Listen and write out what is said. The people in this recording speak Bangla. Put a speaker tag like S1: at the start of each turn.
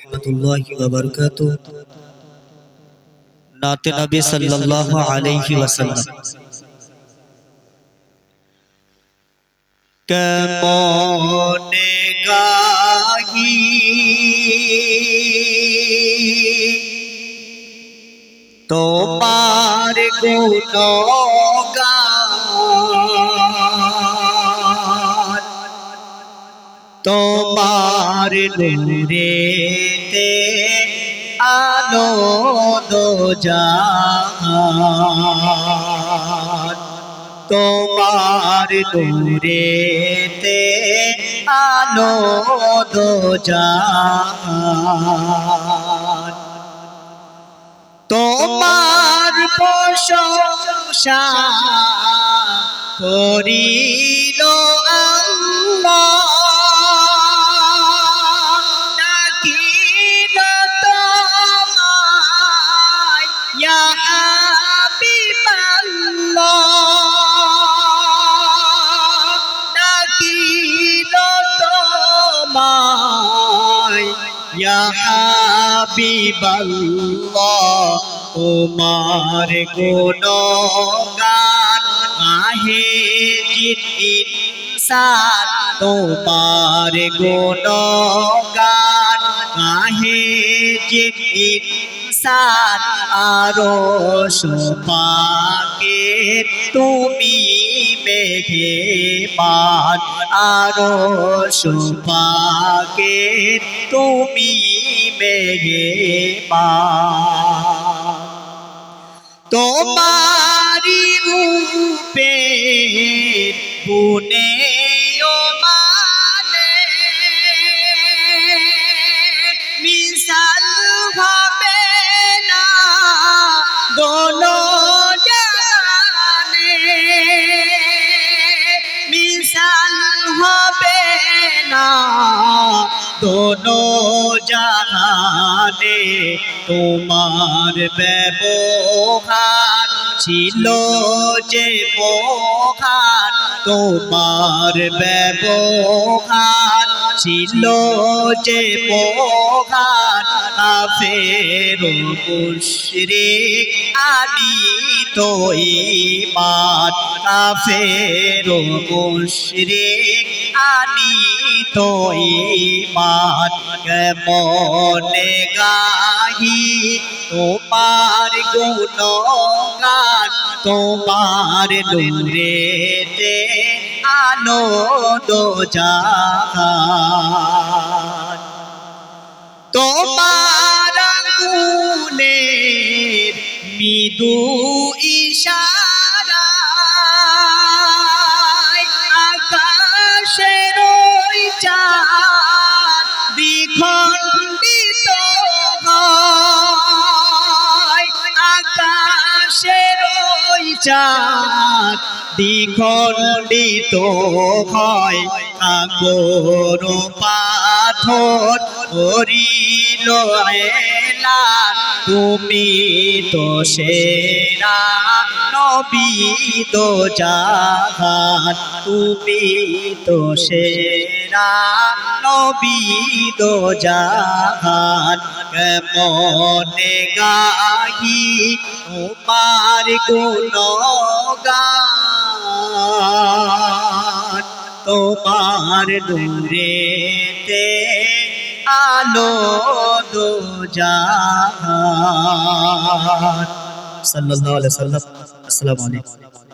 S1: रहमतुल्लाहि व बरकातुहू। नाते नबी सल्लल्लाहु अलैहि वसल्लम। केमने गाही তোমার গুণগান, তোমার নূরেতে আলো দোজাহান, তোমার নূরেতে আলো দোজাহান। তোমার প্রশংসা করিল আল্লাহ, ডাকিল তোমায় ইয়া হাবিবাল্লাহ, ডাকিল তোমায় ইয়া হাবিবাল্লাহ। তোমার গুণগান গাহে জিন ইনসান, তোমার গুণগান গাহে জিন ইনসান। আরশ পাকের তুমি মেহেমান, আরশ পাকের তুমি মেহেমান। তোমারি রূপের গুণে ও মানে মিসাল হবে না দোনো জাহানে, মিসাল হবে না দোনো জাহানে। তোমার ব্যবহার ছিল যে মহান, তোমার ব্যবহার ছিল যে মহান। কাফের মুশরিক আনিত ঈমান, কাফের মুশরিক আনিত ঈমান। কেমনে গাহি তোমার গুণগান, তোমার নূরেতে আলো দোজাহান। তোমার আঙ্গুলের মৃদু ইশারায় আকাশের ওই চাঁদ দ্বিখণ্ডিত হয়, আকাশের ওই চাঁদ দ্বিখণ্ডিত হয়। সাগর পাথর করিল এলান, তুমি তো সেরা নবী দোজাহান, তুমি তো সেরা নবী দোজাহান। কেমনে গাহি তোমার গুণগান, তোমার নূরেতে আলো দোজাহান। সাল্লাল্লাহু আলাইহি ওয়াসাল্লাম। আসসালামু আলাইকুম।